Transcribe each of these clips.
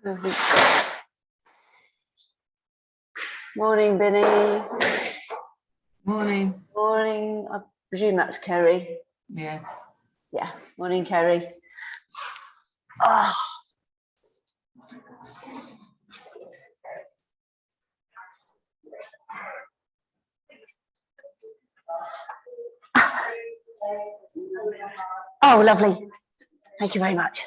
Lovely. Morning, Binny. Morning. Morning. I presume that's Kerry. Yeah. Yeah. Morning, Kerry. Oh. Oh, lovely. Thank you very much.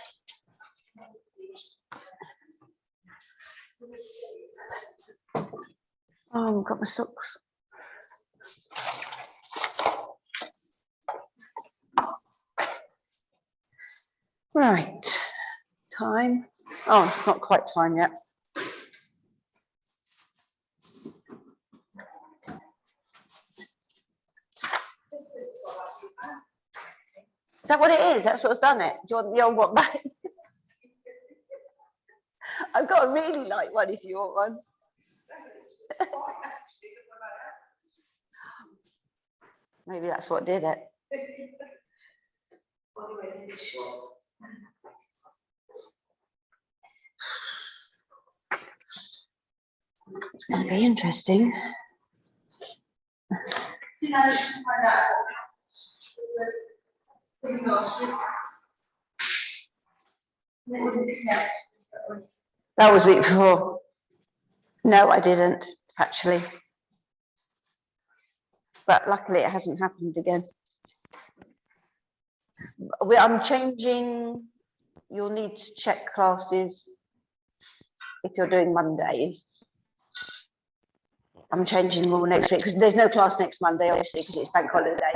Oh, I've got my socks. Right. Time. Oh, it's not quite time yet. Is that what it is? That's what's done it. Do you want the old one back? I've got a really light one if you want one. Maybe that's what did it. It's going to be interesting. That was week before. No, I didn't actually. But luckily it hasn't happened again. I'm changing. You'll need to check classes if you're doing Mondays. I'm changing all next week because there's no class next Monday, obviously, because it's bank holiday.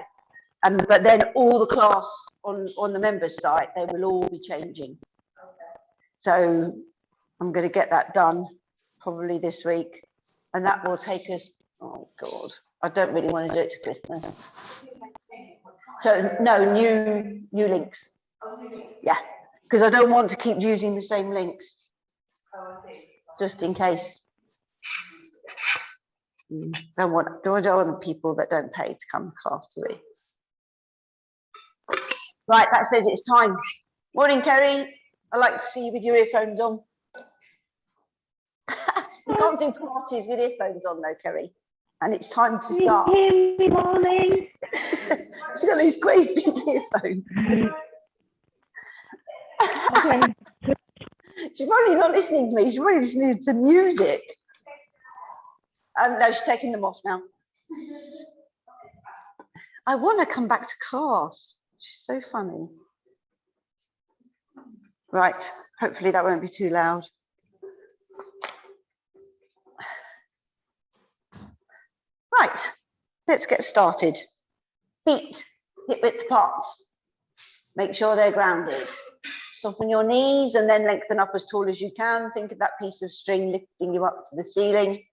But then all the class on the members site, they will all be changing. So I'm going to get that done probably this week, and that will take us. Oh God, I don't really want to do it to Christmas. So no, new links. Yeah, because I don't want to keep using the same links, just in case. I don't want people that don't pay to come to class to me. Right, that says it's time. Morning, Kerry. I like to see you with your earphones on. You can't do parties with earphones on though, Kerry. And it's time to start. Morning. She's got these great big earphones. Okay. She's probably not listening to me. She's probably listening to music. No, she's taking them off now. I want to come back to class. She's so funny. Right, hopefully that won't be too loud. Right, let's get started. Feet hip width apart. Make sure they're grounded. Soften your knees and then lengthen up as tall as you can. Think of that piece of string lifting you up to the ceiling.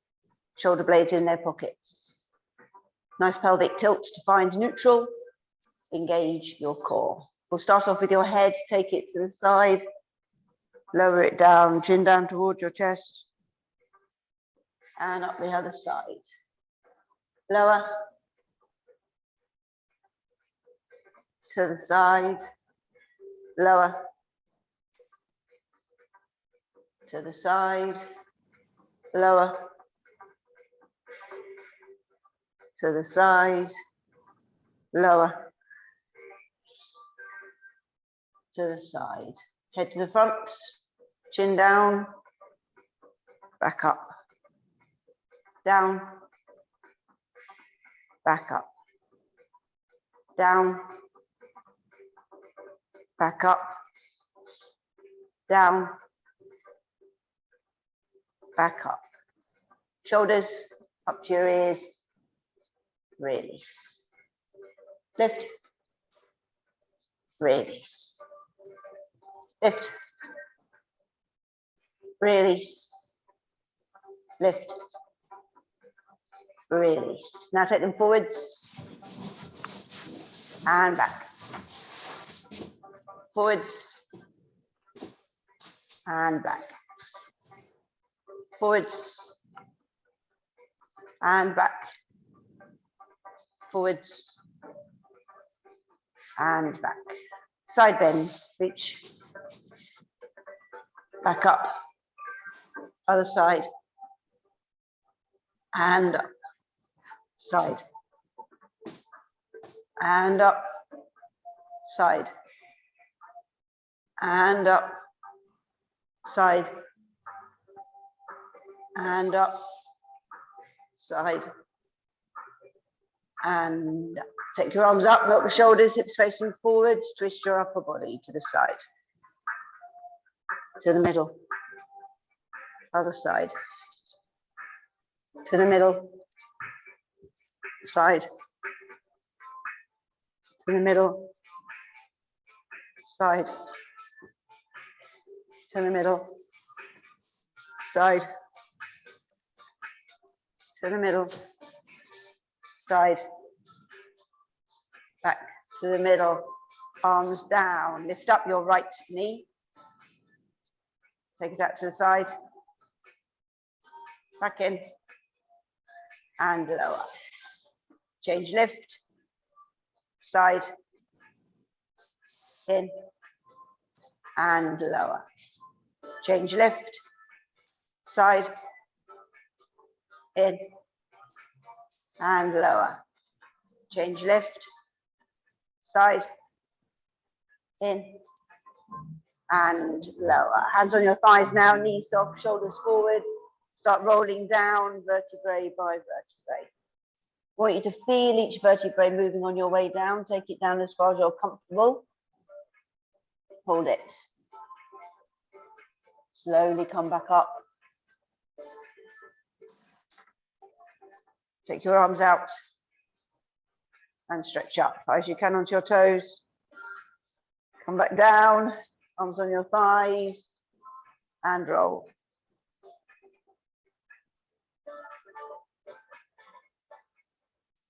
Shoulder blades in their pockets. Nice pelvic tilt to find neutral. Engage your core. We'll start off with your head. Take it to the side. Lower it down, chin down towards your chest. And up the other side. Lower. To the side. Lower. To the side. Lower. To the side. Lower. To the side. Head to the front. Chin down. Back up. Down. Back up. Down. Back up. Down. Back up. Shoulders up to your ears. Release. Lift. Release. Lift. Release. Lift. Release. Now take them forwards and back. Forwards and back. Forwards and back. Forwards and back. Side bends, reach. Back up. Other side. And up. Side. And up. Side. And up. Side. And up. Side. And up. Take your arms up, milk the shoulders, hips facing forwards, twist your upper body to the side. To the middle. Other side. To the middle. Side. To the middle. Side. To the middle. Side. To the middle. Side. Back to the middle. Arms down. Lift up your right knee. Take it out to the side. Back in. And lower. Change lift. Side. In. And lower. Change lift. Side. In. And lower. Change lift. Side. In. And lower. Hands on your thighs now, knees soft, shoulders forward. Start rolling down vertebrae by vertebrae. I want you to feel each vertebrae moving on your way down. Take it down as far as you're comfortable. Hold it. Slowly come back up. Take your arms out and stretch up as you can onto your toes. Come back down, arms on your thighs, and roll.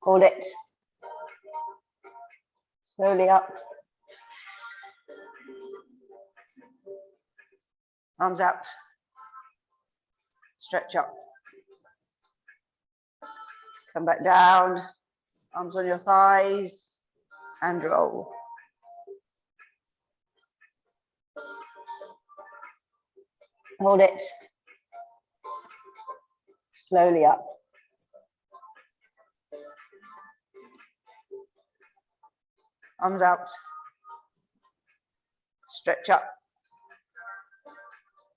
Hold it. Slowly up. Arms out. Stretch up. Come back down, arms on your thighs, and roll. Hold it. Slowly up. Arms out. Stretch up.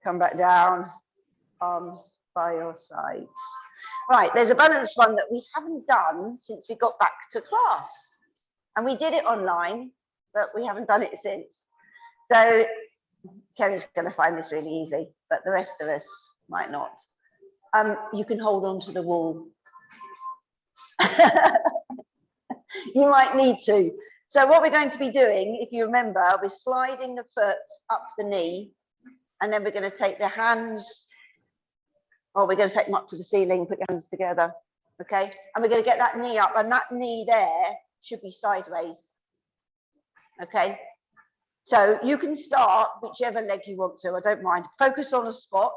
Come back down, arms by your sides. Right, there's a balance one that we haven't done since we got back to class. And we did it online, but we haven't done it since. So Kerry's going to find this really easy, but the rest of us might not. You can hold on to the wall. You might need to. So what we're going to be doing, if you remember, we're sliding the foot up the knee, and then we're going to take the hands, or we're going to take them up to the ceiling, put your hands together, okay? And we're going to get that knee up, and that knee there should be sideways, okay? So you can start whichever leg you want to, I don't mind. Focus on a spot,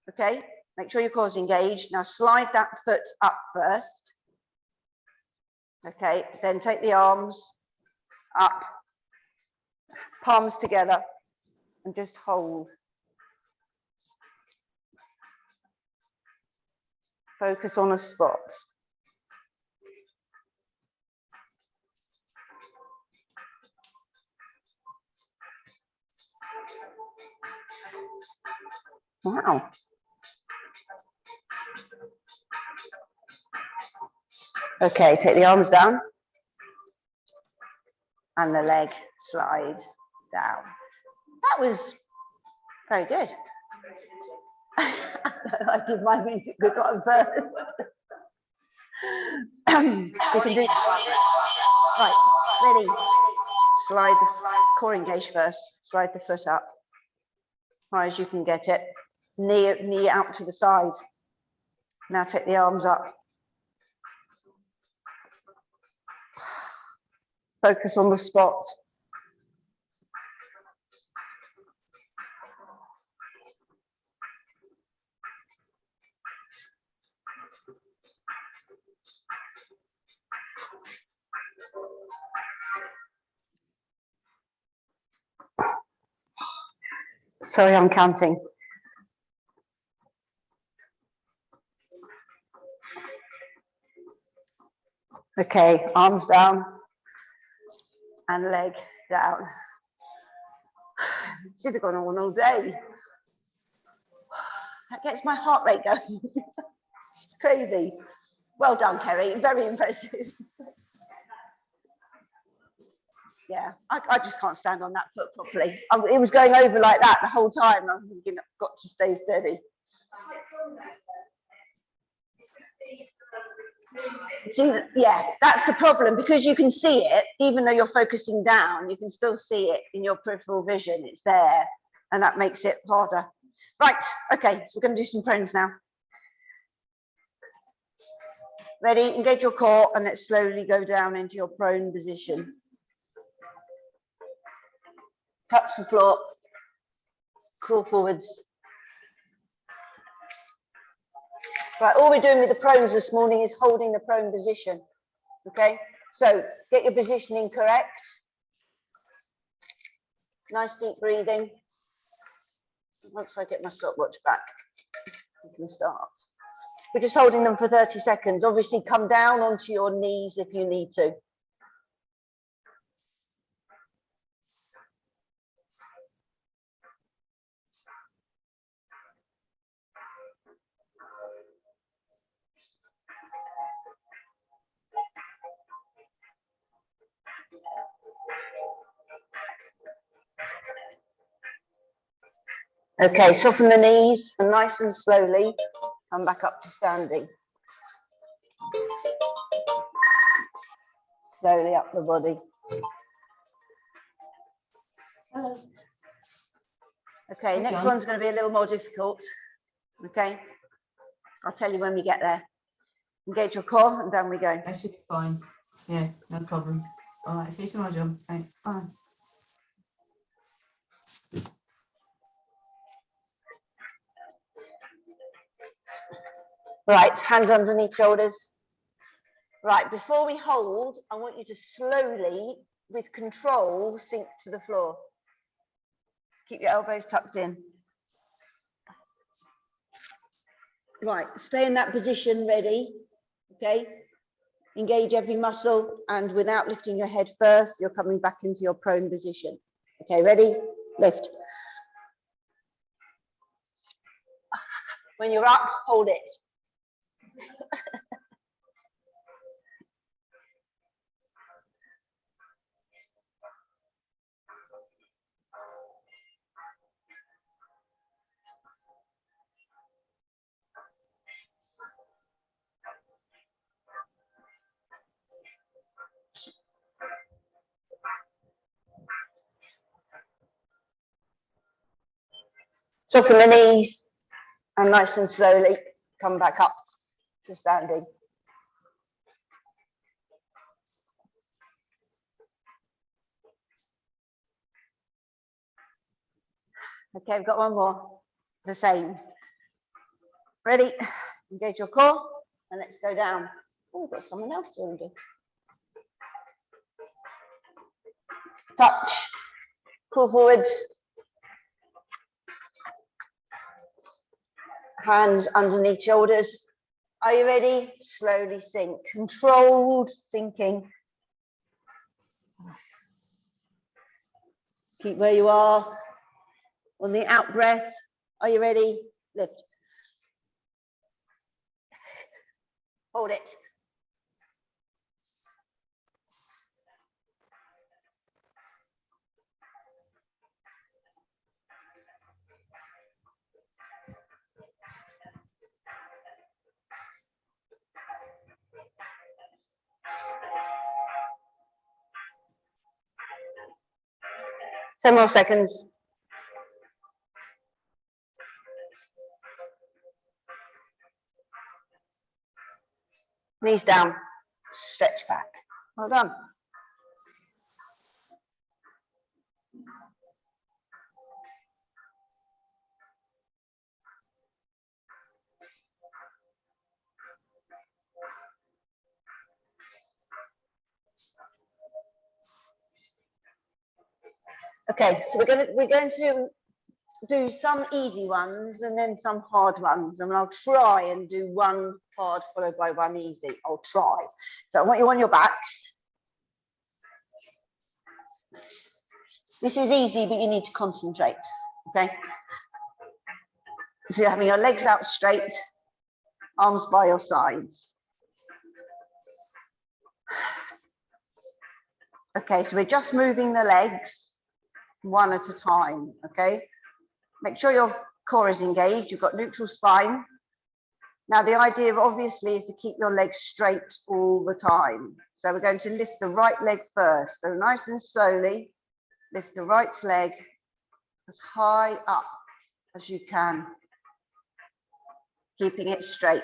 okay? Make sure your core's engaged. Now slide that foot up first, okay? Then take the arms up, palms together, and just hold. Focus on a spot. Wow. Okay, take the arms down and the leg slide down. That was very good. I did my music book on first. We can do right, ready. Slide the core engaged first. Slide the foot up as high as you can get it. Knee out to the side. Now take the arms up. Focus on the spot. Sorry, I'm counting. Okay, arms down and leg down. Should have gone on all day. That gets my heart rate going. It's crazy. Well done, Kerry. Very impressive. Yeah, I just can't stand on that foot properly. It was going over like that the whole time. I was thinking, I've got to stay steady. See, yeah, that's the problem, because you can see it, even though you're focusing down, you can still see it in your peripheral vision. It's there, and that makes it harder. Right, okay, so we're going to do some prones now. Ready? Engage your core, and let's slowly go down into your prone position. Touch the floor, crawl forwards. Right, all we're doing with the prones this morning is holding the prone position. Okay, so get your positioning correct. Nice deep breathing. Once I get my stopwatch back, we can start. We're just holding them for 30 seconds. Obviously, come down onto your knees if you need to. Okay, soften the knees and nice and slowly come back up to standing. Slowly up the body. Hello. Okay, Hi, next John. one's going to be a little more difficult. Okay, I'll tell you when we get there. Engage your core and down we go. That should be fine. Yeah, no problem. All right, see you tomorrow, John. Thanks. Bye. Right, hands underneath shoulders. Right, before we hold, I want you to slowly, with control, sink to the floor. Keep your elbows tucked in. Right, stay in that position, ready, okay? Engage every muscle, and without lifting your head first, you're coming back into your prone position. Okay, ready? Lift. When you're up, hold it. Soften the knees, and nice and slowly come back up to standing. Okay, I've got one more, the same. Ready? Engage your core, and let's go down. Oh, we've got someone else doing it. Touch, pull forwards. Hands underneath shoulders. Are you ready? Slowly sink. Controlled sinking. Keep where you are. On the out breath. Are you ready? Lift. Hold it. Ten more seconds. Knees down, stretch back. Well done. Okay, so we're going to do some easy ones and then some hard ones, and I'll try and do one hard followed by one easy. I'll try. So I want you on your backs. This is easy, but you need to concentrate, okay? So you're having your legs out straight, arms by your sides. Okay, so we're just moving the legs one at a time, okay? Make sure your core is engaged, you've got neutral spine. Now the idea obviously is to keep your legs straight all the time. So we're going to lift the right leg first. So nice and slowly, lift the right leg as high up as you can, keeping it straight.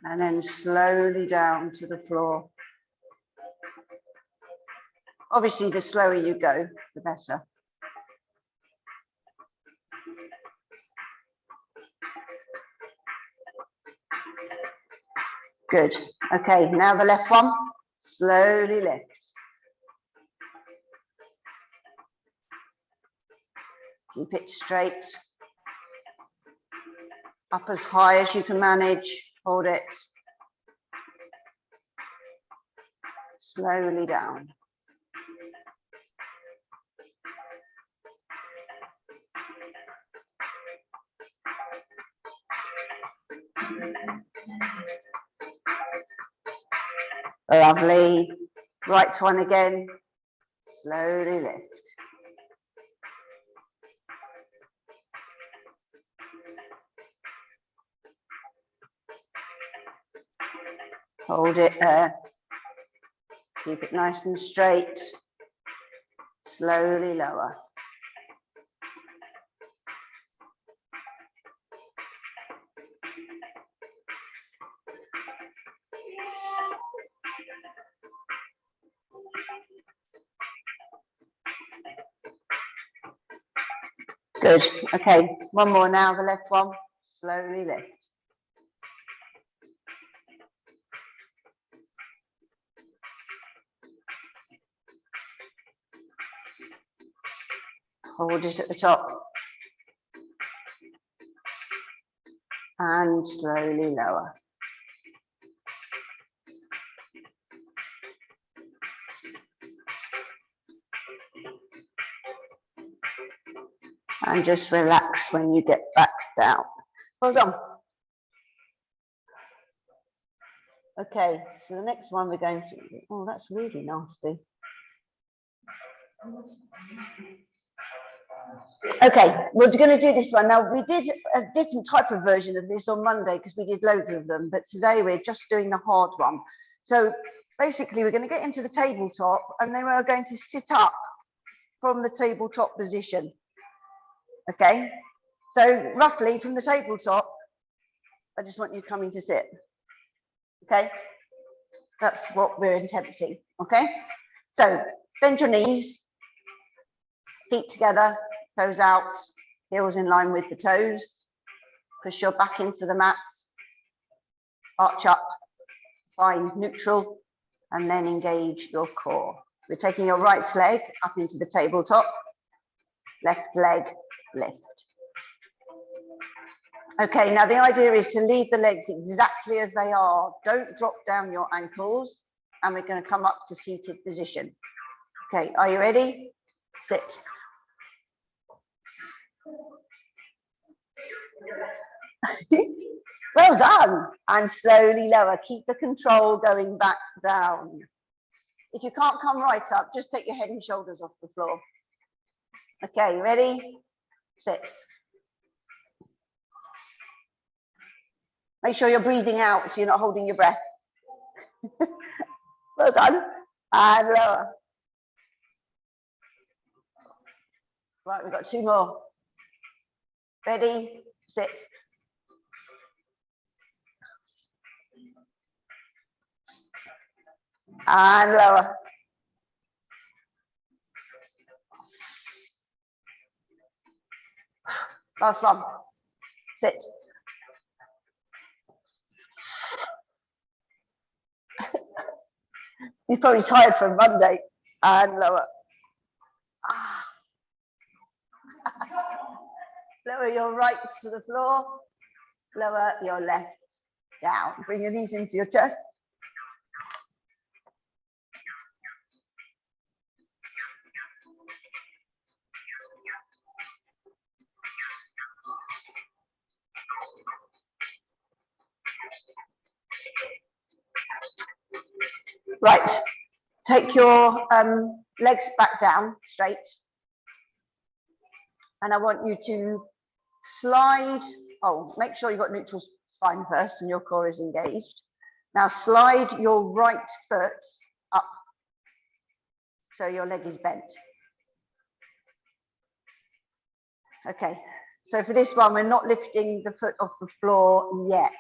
And then slowly down to the floor. Obviously, the slower you go, the better. Good. Okay, now the left one. Slowly lift. Keep it straight. Up as high as you can manage. Hold it. Slowly down. Lovely. Right one again. Slowly lift. Hold it there. Keep it nice and straight. Slowly lower. Good. Okay, one more now, the left one. Slowly lift. Hold it at the top. And slowly lower. And just relax when you get back down. Hold on. Okay, so the next one we're going to, oh, that's really nasty. Okay, we're going to do this one. Now, we did a different type of version of this on Monday because we did loads of them, but today we're just doing the hard one. So basically, we're going to get into the tabletop and then we're going to sit up from the tabletop position. Okay, so roughly from the tabletop, I just want you coming to sit. Okay, that's what we're attempting. Okay, so bend your knees, feet together, toes out, heels in line with the toes. Push your back into the mat, arch up, find neutral, and then engage your core. We're taking your right leg up into the tabletop, left leg lift. Okay, now the idea is to leave the legs exactly as they are. Don't drop down your ankles, and we're going to come up to seated position. Okay, are you ready? Sit. Well done. And slowly lower. Keep the control going back down. If you can't come right up, just take your head and shoulders off the floor. Okay, ready? Sit. Make sure you're breathing out so you're not holding your breath. Well done. And lower. Right, we've got two more. Ready? Sit. And lower. Last one. Sit. You're probably tired from Monday. And lower. Lower your right to the floor. Lower your left down. Bring your knees into your chest. Right, take your legs back down straight. And I want you to slide, make sure you've got neutral spine first and your core is engaged. Now slide your right foot up so your leg is bent. Okay, so for this one, we're not lifting the foot off the floor yet.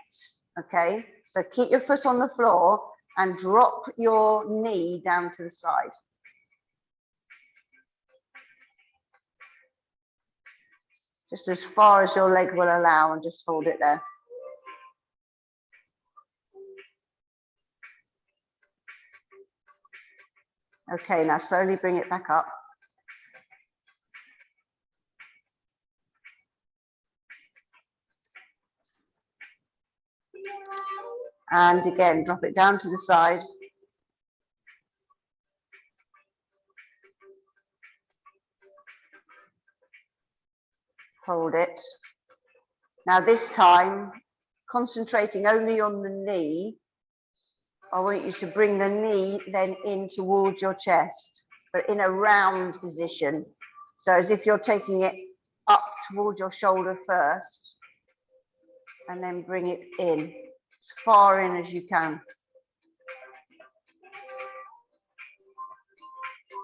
Okay, so keep your foot on the floor and drop your knee down to the side. Just as far as your leg will allow, and just hold it there. Okay, now slowly bring it back up. And again, drop it down to the side. Hold it. Now this time, concentrating only on the knee, I want you to bring the knee then in towards your chest, but in a round position. So as if you're taking it up towards your shoulder first, and then bring it in, as far in as you can.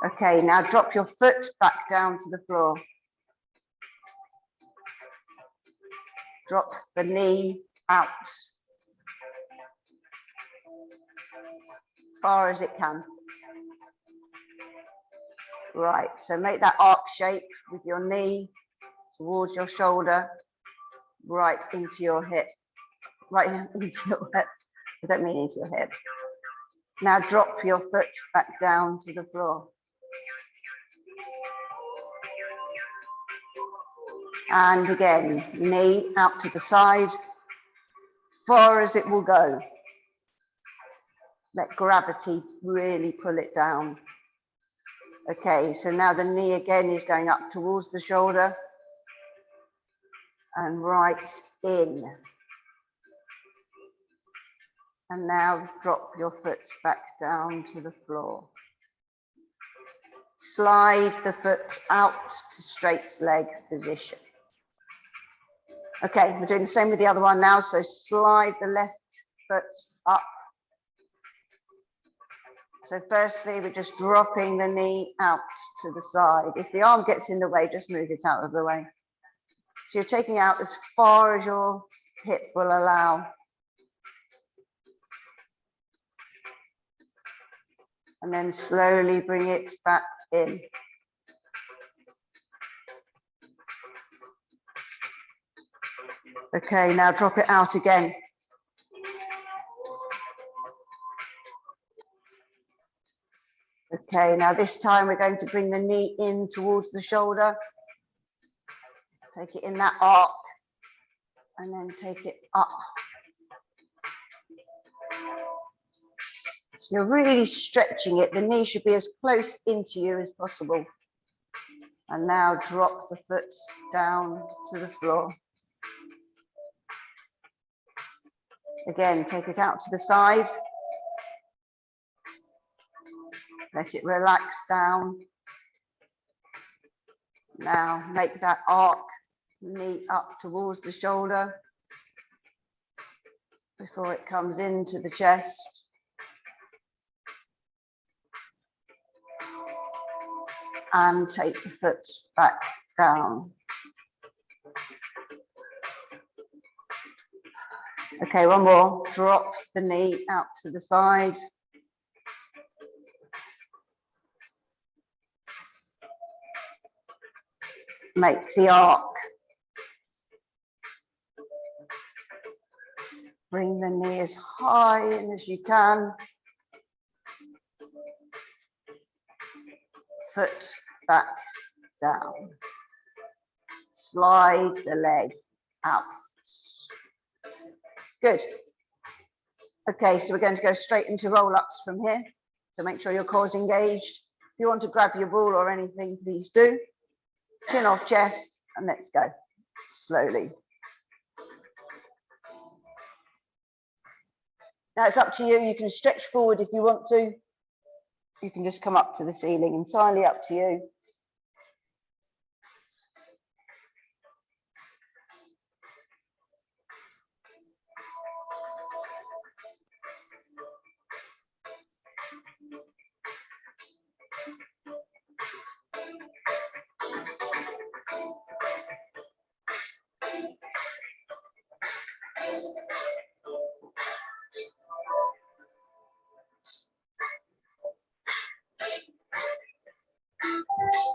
Okay, now drop your foot back down to the floor. Drop the knee out, as far as it can. Right, so make that arc shape with your knee towards your shoulder, right into your hip, right into your hip. I don't mean into your hip. Now drop your foot back down to the floor. And again, knee out to the side, as far as it will go. Let gravity really pull it down. Okay, so now the knee again is going up towards the shoulder and right in. And now drop your foot back down to the floor. Slide the foot out to straight leg position. Okay, we're doing the same with the other one now. So slide the left foot up. So firstly, we're just dropping the knee out to the side. If the arm gets in the way, just move it out of the way. So you're taking out as far as your hip will allow. And then slowly bring it back in. Okay, now drop it out again. Okay, now this time we're going to bring the knee in towards the shoulder. Take it in that arc and then take it up. So you're really stretching it. The knee should be as close into you as possible. And now drop the foot down to the floor. Again, take it out to the side. Let it relax down. Now make that arc, knee up towards the shoulder before it comes into the chest. And take the foot back down. Okay, one more. Drop the knee out to the side. Make the arc. Bring the knee as high in as you can. Foot back down. slide the leg out. Good. Okay, so we're going to go straight into roll-ups from here. So make sure your core's engaged. If you want to grab your ball or anything, please do. Chin off chest, and let's go slowly. Now it's up to you. You can stretch forward if you want to. You can just come up to the ceiling, entirely up to you.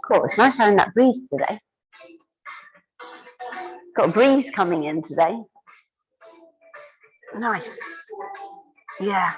Cool, it's nice having that breeze today. Got a breeze coming in today. Nice. Yeah.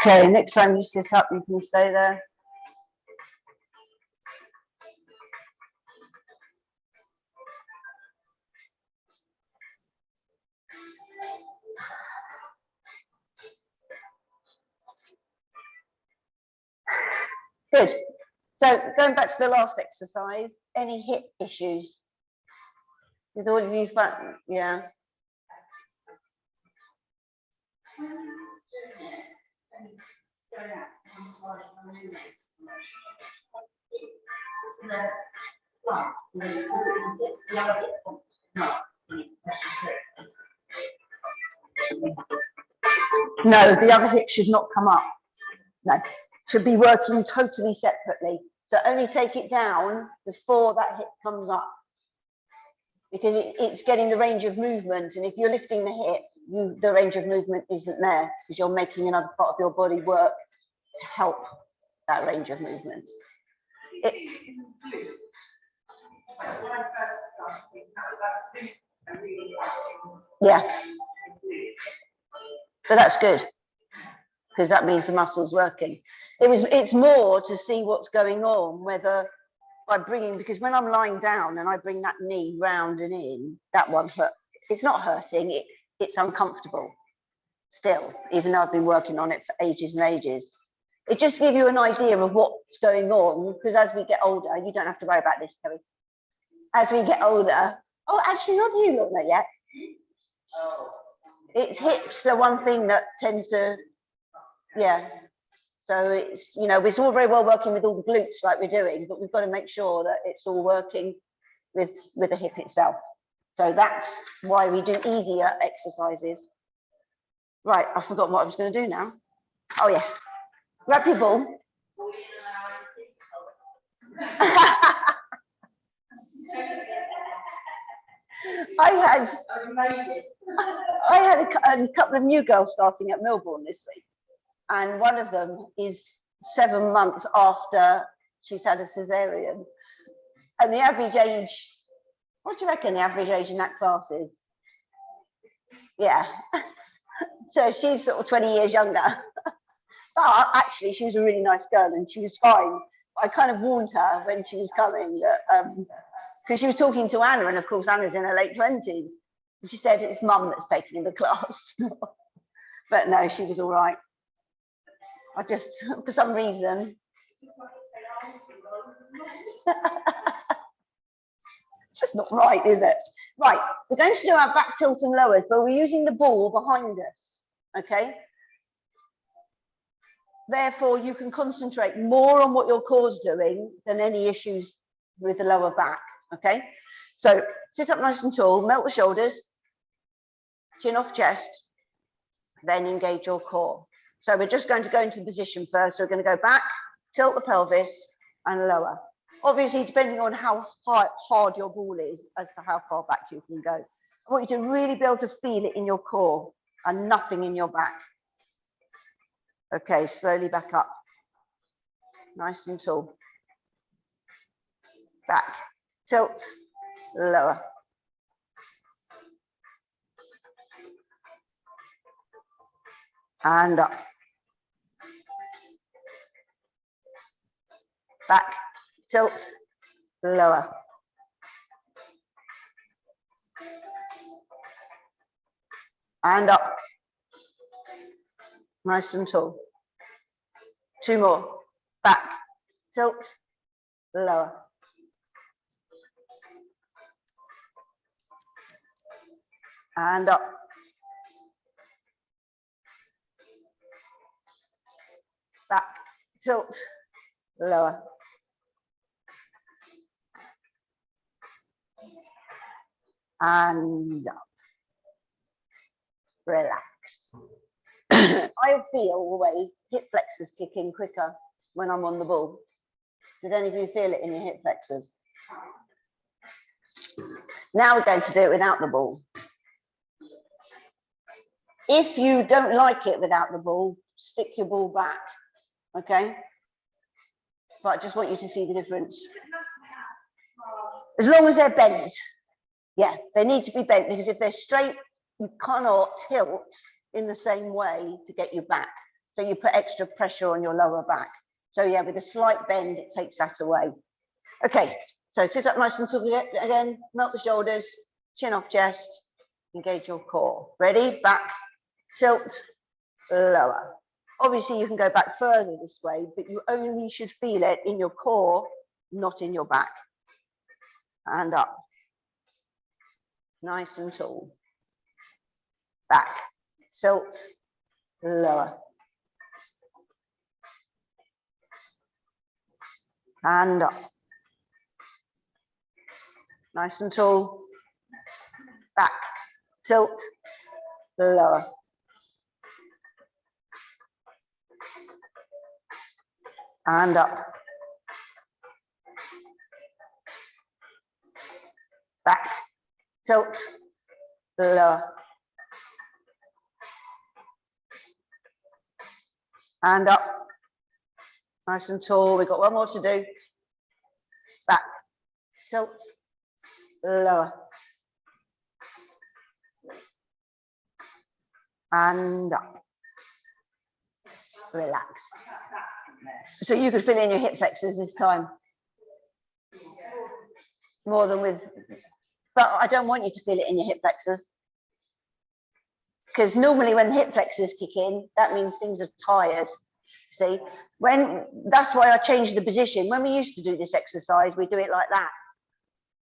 Okay, next time you sit up, you can stay there. Good. So going back to the last exercise, any hip issues? Is all of you fun? Yeah. No, the other hip should not come up. No, should be working totally separately. So only take it down before that hip comes up, because it's getting the range of movement. And if you're lifting the hip, the range of movement isn't there, because you're making another part of your body work to help that range of movement. Yeah. But that's good, because that means the muscle's working. It's more to see what's going on, whether by bringing, because when I'm lying down and I bring that knee round and in, that one hurt. It's not hurting, it's uncomfortable still, even though I've been working on it for ages and ages. It just gives you an idea of what's going on, because as we get older, you don't have to worry about this, Terry. As we get older, oh, actually, not you, not that yet. It's hips are one thing that tend to, yeah. So it's, you know, it's all very well working with all the glutes like we're doing, but we've got to make sure that it's all working with the hip itself. So that's why we do easier exercises. Right, I've forgotten what I was going to do now. Oh yes, grab your ball. I had a couple of new girls starting at Melbourne this week, and one of them is 7 months after she's had a cesarean, and the average age, what do you reckon the average age in that class is? Yeah, so she's sort of 20 years younger, but actually she was a really nice girl and she was fine. I kind of warned her when she was coming that because she was talking to Anna, and of course Anna's in her late 20s, and she said it's mum that's taking the class. But no, she was all right. I just, for some reason, it's just not right, is it? Right, we're going to do our back tilt and lowers, but we're using the ball behind us, okay? Therefore, you can concentrate more on what your core's doing than any issues with the lower back, okay? So sit up nice and tall, melt the shoulders, chin off chest, then engage your core. So we're just going to go into position first. So we're going to go back, tilt the pelvis and lower. Obviously, depending on how hard your ball is as to how far back you can go. I want you to really be able to feel it in your core and nothing in your back. Okay, slowly back up. Nice and tall. Back, tilt, lower. And up. Back, tilt, lower. And up. Nice and tall. 2 more. Back, tilt, lower. And up. Back, tilt, lower. And up. Relax. I feel always hip flexors kick in quicker when I'm on the ball. Does any of you feel it in your hip flexors? Now we're going to do it without the ball. If you don't like it without the ball, stick your ball back, okay? But I just want you to see the difference. As long as they're bent, yeah, they need to be bent, because if they're straight, you cannot tilt in the same way to get you back. So you put extra pressure on your lower back. So yeah, with a slight bend, it takes that away. Okay, so sit up nice and tall again, melt the shoulders, chin off chest, engage your core. Ready? Back, tilt, lower. Obviously, you can go back further this way, but you only should feel it in your core, not in your back. And up. Nice and tall. Back, tilt, lower. And up. Nice and tall. Back, tilt, lower. And up. Back, tilt, lower. And up. Nice and tall. We've got one more to do. Back, tilt, lower. And up. Relax. So you could fill in your hip flexors this time. More than with, but I don't want you to feel it in your hip flexors. Because normally when the hip flexors kick in, that means things are tired. See, that's why I changed the position. When we used to do this exercise, we do it like that.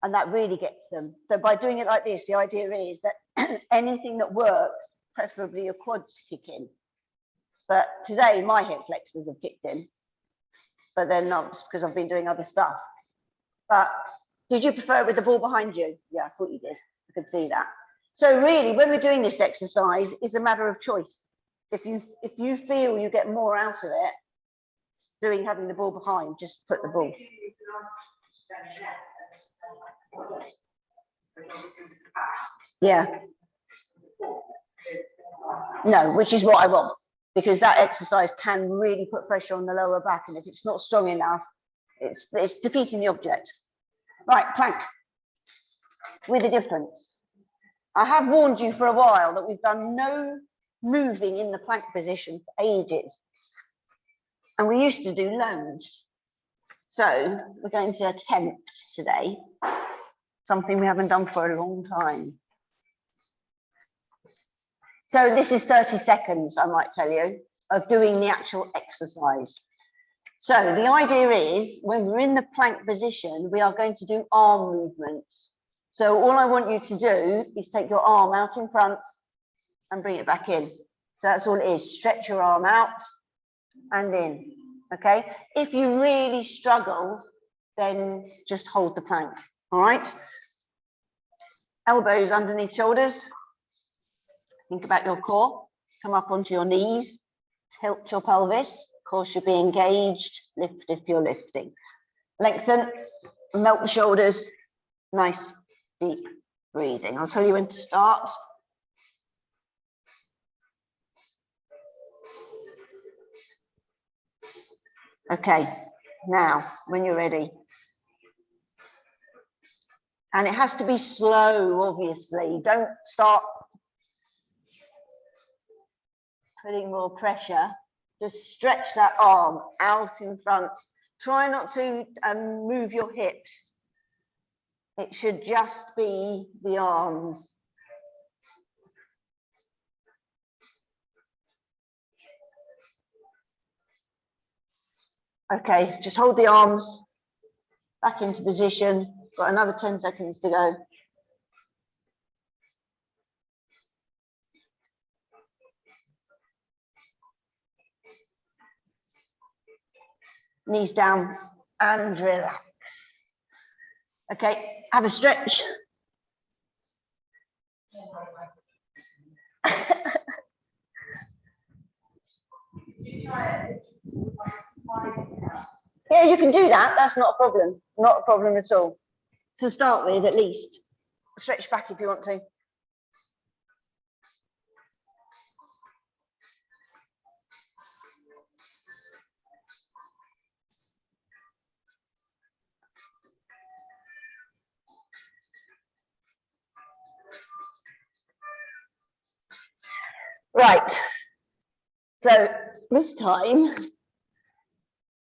And that really gets them. So by doing it like this, the idea is that anything that works, preferably your quads kick in. But today my hip flexors have kicked in, but they're not, because I've been doing other stuff. But did you prefer it with the ball behind you? Yeah, I thought you did. I could see that. So really, when we're doing this exercise, it's a matter of choice. If you feel you get more out of it, having the ball behind, just put the ball. Yeah. No, which is what I want, because that exercise can really put pressure on the lower back, and if it's not strong enough, it's defeating the object. Right, plank. With a difference. I have warned you for a while that we've done no moving in the plank position for ages. And we used to do loads. So we're going to attempt today something we haven't done for a long time. So this is 30 seconds, I might tell you, of doing the actual exercise. So the idea is, when we're in the plank position, we are going to do arm movements. So all I want you to do is take your arm out in front and bring it back in. So that's all it is. Stretch your arm out and in, okay? If you really struggle, then just hold the plank, all right? Elbows underneath shoulders. Think about your core. Come up onto your knees. Tilt your pelvis. Of course, you'll be engaged. Lift if you're lifting. Lengthen, melt the shoulders. Nice, deep breathing. I'll tell you when to start. Okay, now, when you're ready. And it has to be slow, obviously. Don't start putting more pressure. Just stretch that arm out in front. Try not to move your hips. It should just be the arms. Okay, just hold the arms back into position. Got another 10 seconds to go. Knees down and relax. Okay, have a stretch. Yeah, you can do that. That's not a problem. Not a problem at all. To start with, at least. Stretch back if you want to. Right. So this time,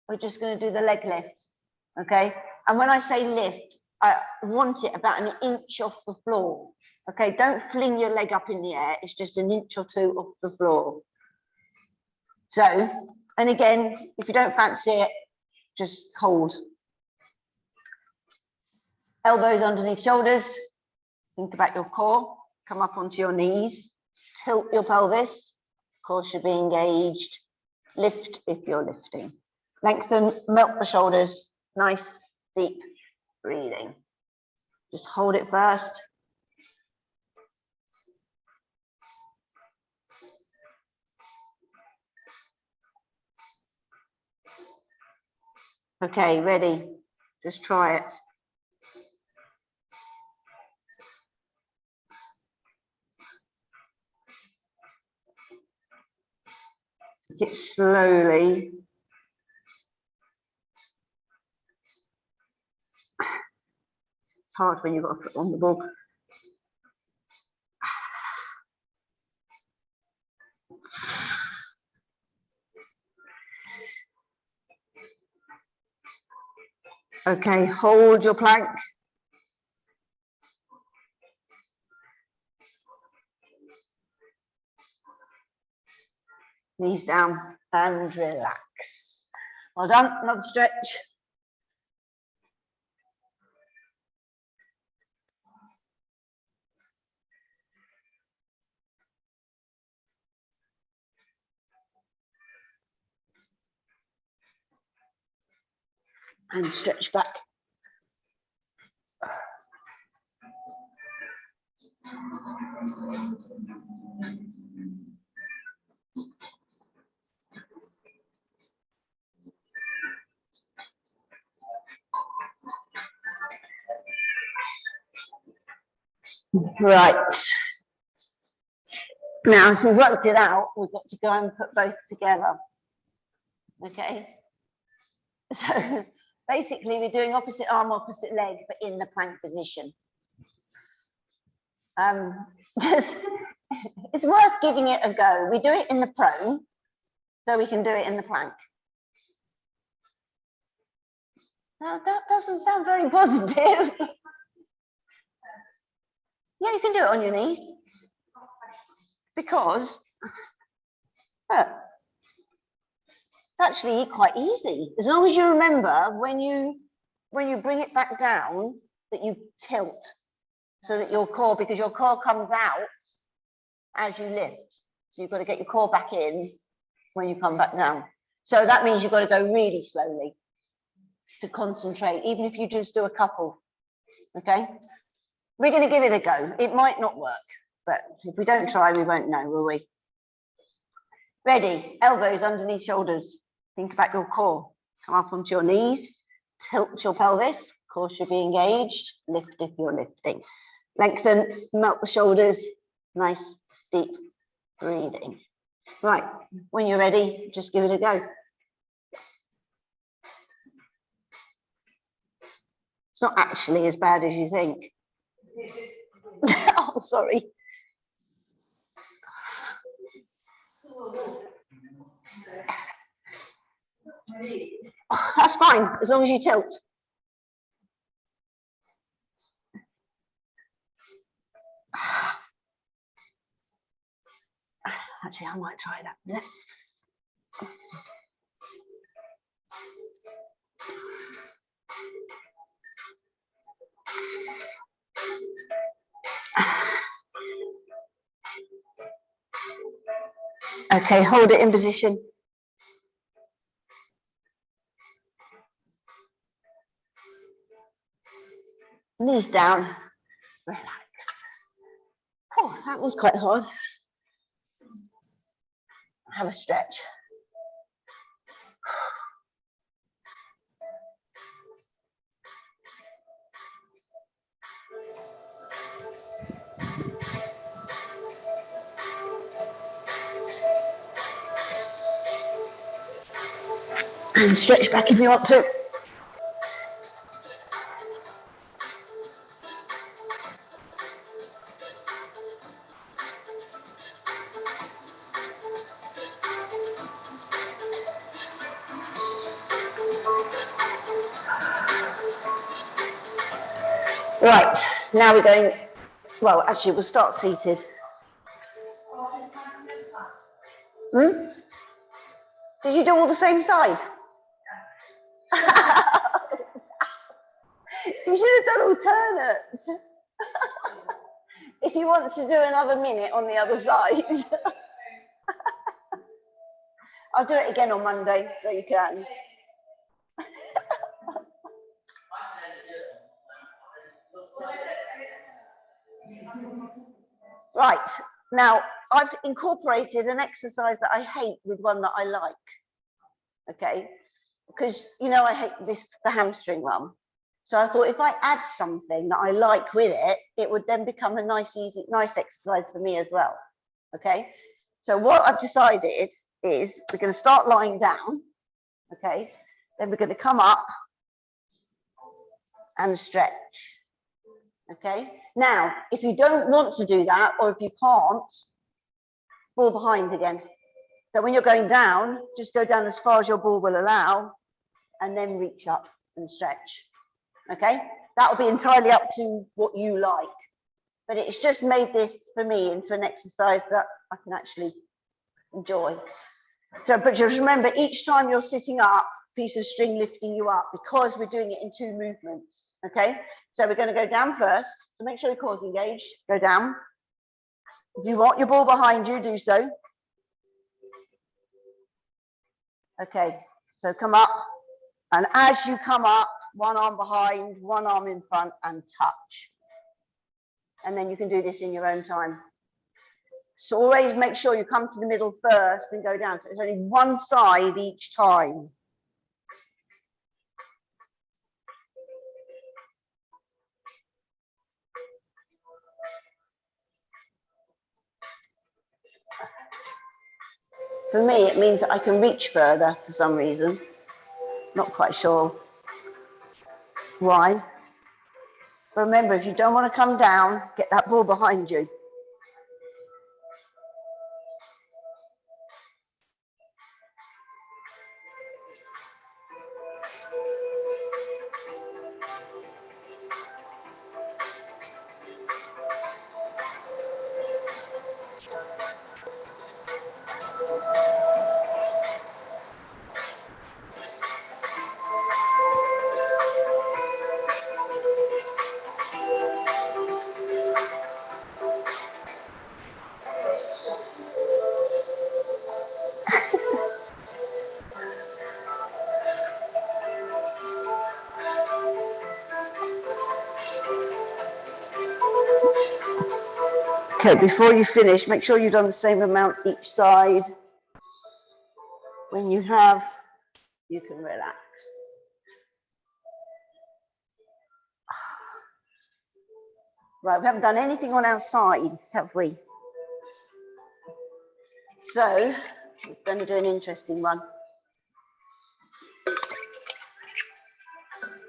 we're just going to do the leg lift. Okay. And when I say lift, I want it about an inch off the floor. Okay. Don't fling your leg up in the air. It's just an inch or two off the floor. So, and again, if you don't fancy it, just hold. Elbows underneath shoulders. Think about your core. Come up onto your knees. Tilt your pelvis. Of course, you're being engaged. Lift if you're lifting. Lengthen, melt the shoulders. Nice, deep breathing. Just hold it first. Okay, ready. Just try it. Take it slowly. It's hard when you've got to put on the ball. Okay, hold your plank. Knees down and relax. Well done, another stretch. And stretch back. Right. Now, if we've worked it out, we've got to go and put both together. Okay. So basically, we're doing opposite arm, opposite leg, but in the plank position. It's worth giving it a go. We do it in the prone, so we can do it in the plank. Now, that doesn't sound very positive. Yeah, you can do it on your knees. Because look, it's actually quite easy. As long as you remember when you bring it back down, that you tilt. so that your core, because your core comes out as you lift. So you've got to get your core back in when you come back down. So that means you've got to go really slowly to concentrate, even if you just do a couple, okay? We're going to give it a go. It might not work, but if we don't try, we won't know, will we? Ready, elbows underneath shoulders. Think about your core. Come up onto your knees, tilt your pelvis. Of course, you'll be engaged. Lift if you're lifting. Lengthen, melt the shoulders. Nice, deep breathing. Right, when you're ready, just give it a go. It's not actually as bad as you think. Oh, sorry. Oh, that's fine, as long as you tilt. Actually, I might try that. Yeah. Okay, hold it in position. Knees down, relax. Oh, that was quite hard. Have a stretch. And stretch back if you want to. Right, now we're going, well, actually, we'll start seated. Did you do all the same side? You should have done alternate. If you want to do another minute on the other side. I'll do it again on Monday, so you can. Right, now I've incorporated an exercise that I hate with one that I like, okay? Because, you know, I hate the hamstring run. So I thought if I add something that I like with it, it would then become a nice exercise for me as well, okay? So what I've decided is we're going to start lying down, okay? Then we're going to come up and stretch, okay? Now, if you don't want to do that, or if you can't, ball behind again. So when you're going down, just go down as far as your ball will allow, and then reach up and stretch, okay? That will be entirely up to what you like. But it's just made this, for me, into an exercise that I can actually enjoy. So, but just remember, each time you're sitting up, piece of string lifting you up, because we're doing it in 2 movements, okay? So we're going to go down first, so make sure your core's engaged, go down. If you want your ball behind you, do so. Okay, so come up, and as you come up, one arm behind, one arm in front, and touch. And then you can do this in your own time. So always make sure you come to the middle first and go down. So it's only one side each time. For me, it means that I can reach further for some reason. Not quite sure why. But remember, if you don't want to come down, get that ball behind you. Okay, before you finish, make sure you've done the same amount each side. When you have, you can relax. Right, we haven't done anything on our sides, have we? So, we're going to do an interesting one.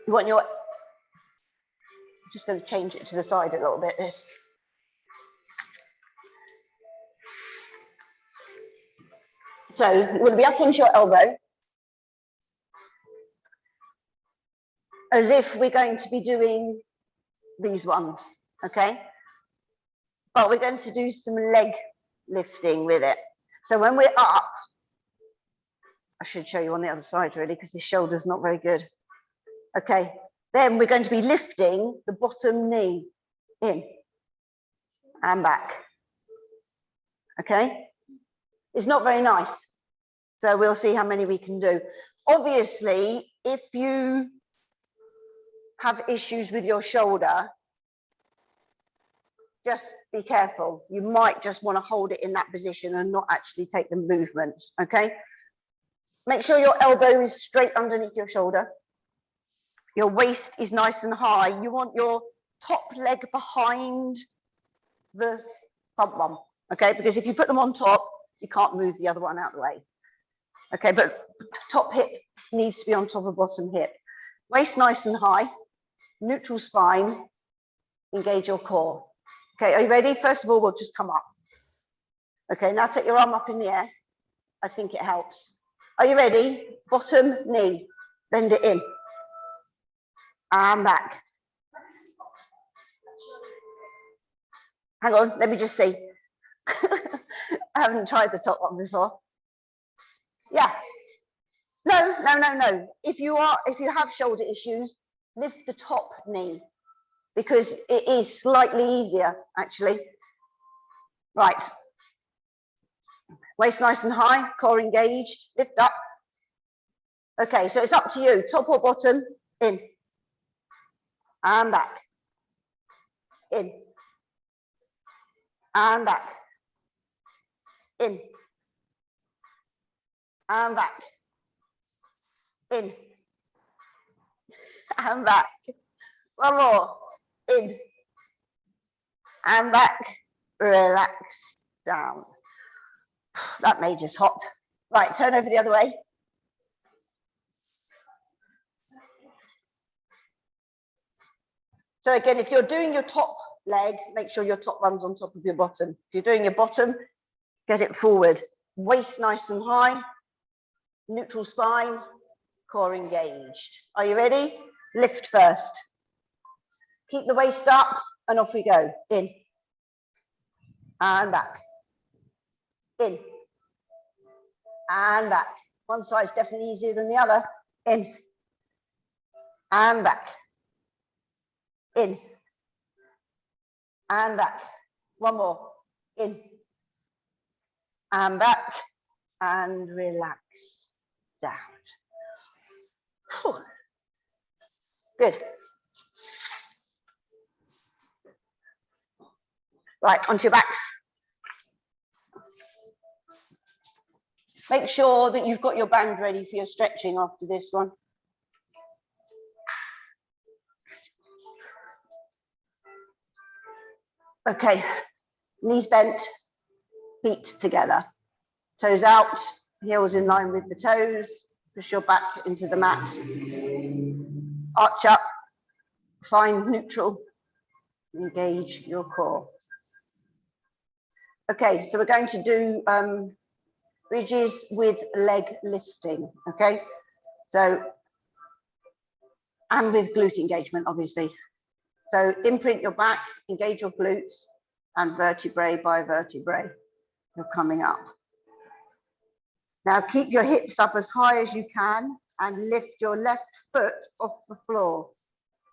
You want your, just going to change it to the side a little bit, this. So, you're going to be up onto your elbow, as if we're going to be doing these ones, okay? But we're going to do some leg lifting with it. So when we're up, I should show you on the other side really, because his shoulder's not very good. Okay, then we're going to be lifting the bottom knee in and back. Okay, it's not very nice. So we'll see how many we can do. Obviously, if you have issues with your shoulder, just be careful. You might just want to hold it in that position and not actually take the movement, okay? Make sure your elbow is straight underneath your shoulder. Your waist is nice and high. You want your top leg behind the front one, okay? Because if you put them on top, you can't move the other one out of the way. Okay, but top hip needs to be on top of bottom hip. Waist nice and high, neutral spine, engage your core. Okay, are you ready? First of all, we'll just come up. Okay, now take your arm up in the air. I think it helps. Are you ready? Bottom knee, bend it in. And back. Hang on, let me just see. I haven't tried the top one before. Yeah. No. If you have shoulder issues, lift the top knee, because it is slightly easier, actually. Right. Waist nice and high, core engaged, lift up. Okay, so it's up to you, top or bottom, in. And back. In. And back. In. And back. In. And back. One more. In. And back. Relax down. That made us hot. Right, turn over the other way. So again, if you're doing your top leg, make sure your top runs on top of your bottom. If you're doing your bottom, get it forward. Waist nice and high, neutral spine, core engaged. Are you ready? Lift first. Keep the waist up and off we go. In. And back. In. And back. One side's definitely easier than the other. In. And back. In. And back. One more. In. And back. And relax down. Whew. Good. Right, onto your backs. Make sure that you've got your band ready for your stretching after this one. Okay, knees bent, feet together. Toes out, heels in line with the toes. Push your back into the mat. Arch up, find neutral. Engage your core. Okay, so we're going to do bridges with leg lifting, okay? So, and with glute engagement, obviously. So imprint your back, engage your glutes, and vertebrae by vertebrae, you're coming up. Now keep your hips up as high as you can and lift your left foot off the floor.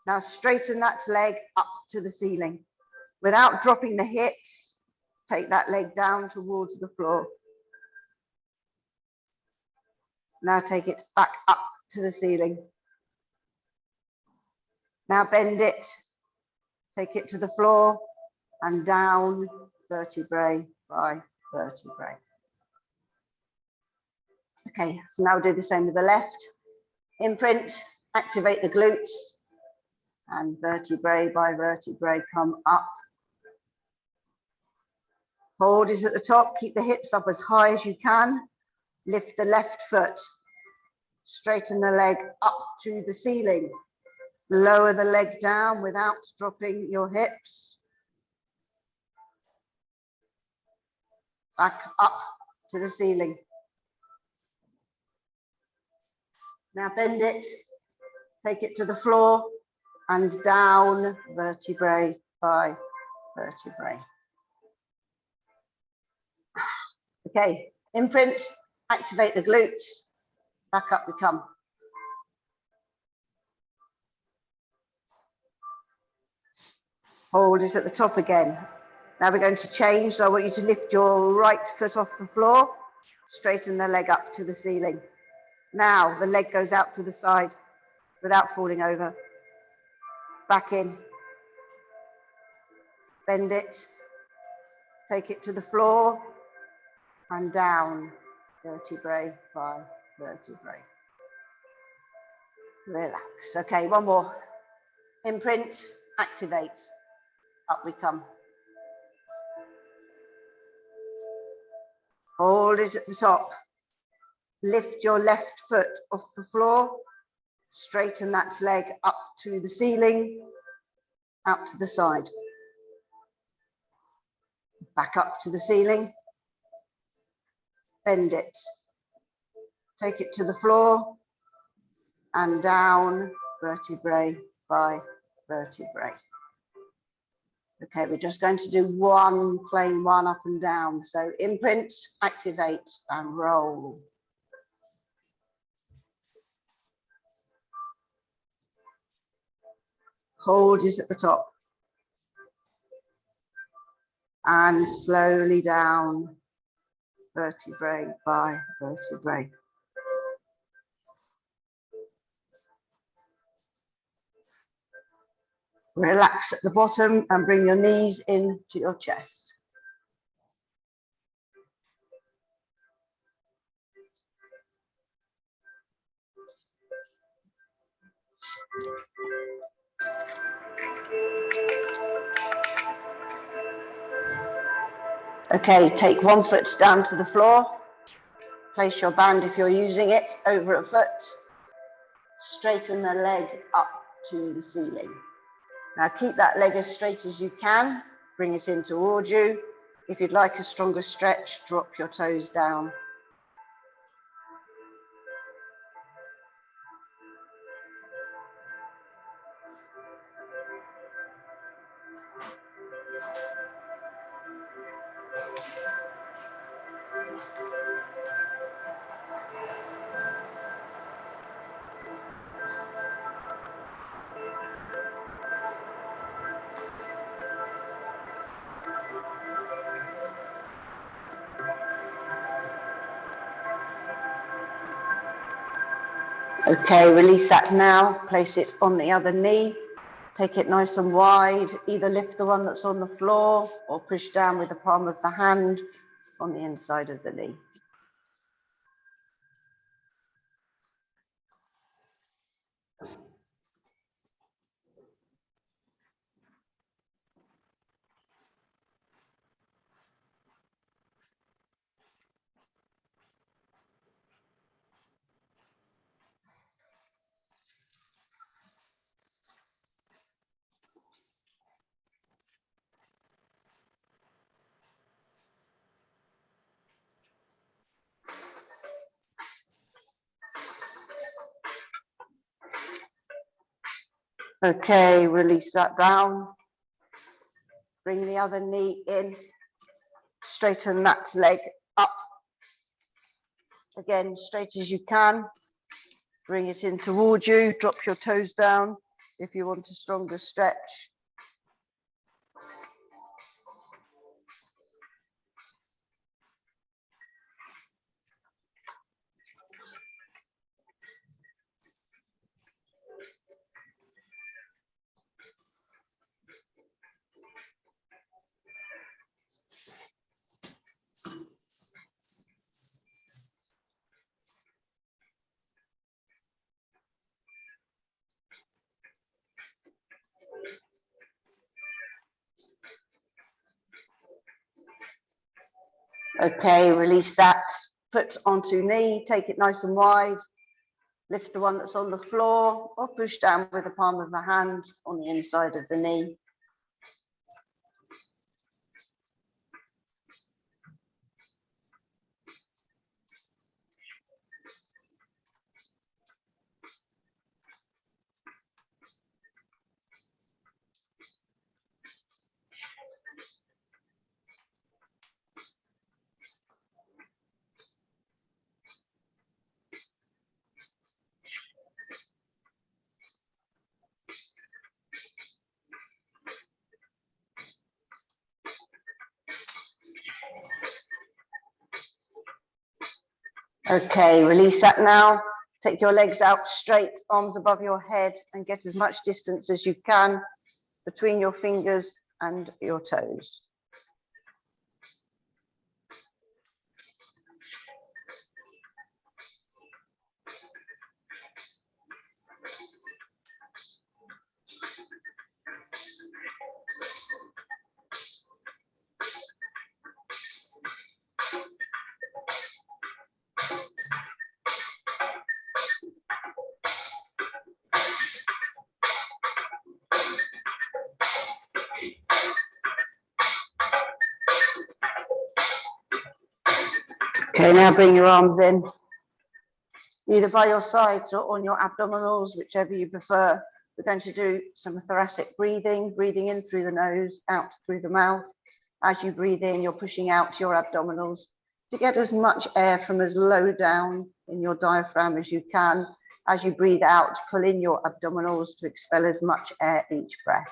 Now straighten that leg up to the ceiling. Without dropping the hips, take that leg down towards the floor. Now take it back up to the ceiling. Now bend it, take it to the floor and down vertebrae by vertebrae. Okay, so now do the same with the left. Imprint, activate the glutes, and vertebrae by vertebrae come up. Hold is at the top, keep the hips up as high as you can. Lift the left foot, straighten the leg up to the ceiling. Lower the leg down without dropping your hips. Back up to the ceiling. Now bend it, take it to the floor and down vertebrae by vertebrae. Okay, imprint, activate the glutes, back up we come. Hold it at the top again. Now we're going to change, so I want you to lift your right foot off the floor, straighten the leg up to the ceiling. Now the leg goes out to the side without falling over. Back in. Bend it. Take it to the floor and down vertebrae by vertebrae. Relax. Okay, one more. Imprint, activate. Up we come. Hold it at the top. Lift your left foot off the floor. Straighten that leg up to the ceiling, out to the side. Back up to the ceiling. Bend it. Take it to the floor and down vertebrae by vertebrae. Okay, we're just going to do one plain one up and down. So imprint, activate and roll. Hold it at the top. And slowly down vertebrae by vertebrae. Relax at the bottom and bring your knees into your chest. Okay, take one foot down to the floor. Place your band, if you're using it, over a foot. Straighten the leg up to the ceiling. Now keep that leg as straight as you can. Bring it in towards you. If you'd like a stronger stretch, drop your toes down. Okay, release that now, place it on the other knee, take it nice and wide, either lift the one that's on the floor or push down with the palm of the hand on the inside of the knee. Okay, release that down. Bring the other knee in. Straighten that leg up. Again, straight as you can. Bring it in towards you. Drop your toes down if you want a stronger stretch. Okay, release that. Foot onto knee, take it nice and wide. Lift the one that's on the floor or push down with the palm of the hand on the inside of the knee. Okay, release that now. Take your legs out straight, arms above your head, and get as much distance as you can between your fingers and your toes. Okay, now bring your arms in, either by your sides or on your abdominals, whichever you prefer. We're going to do some thoracic breathing, breathing in through the nose, out through the mouth. As you breathe in, you're pushing out your abdominals to get as much air from as low down in your diaphragm as you can. As you breathe out, pull in your abdominals to expel as much air each breath.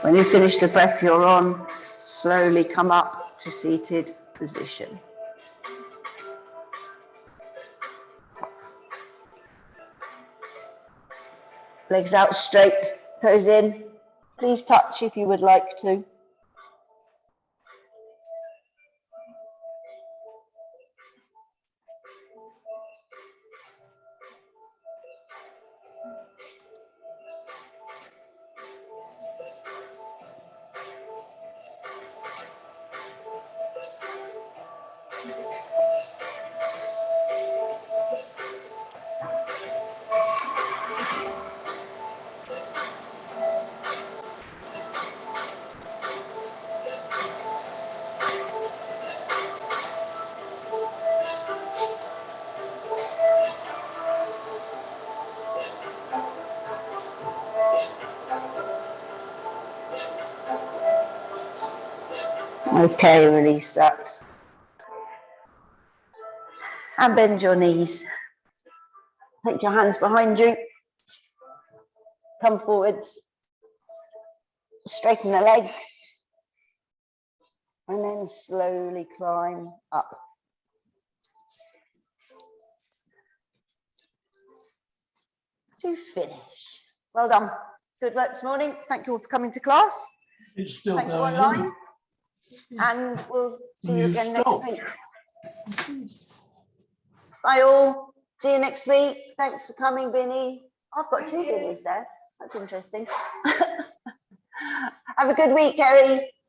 When you finish the breath you're on, slowly come up to seated position. Legs out straight, toes in. Please touch if you would like to. Okay, release that. And bend your knees. Take your hands behind you. Come forwards. Straighten the legs. And then slowly climb up. To finish. Well done. Good work this morning. Thank you all for coming to class. It's still Thank you going online. on. And we'll see you You again stop. next week. Bye all. See you next week. Thanks for coming, Vinny. I've got two Vinnies there. That's interesting. Have a good week, Kerry.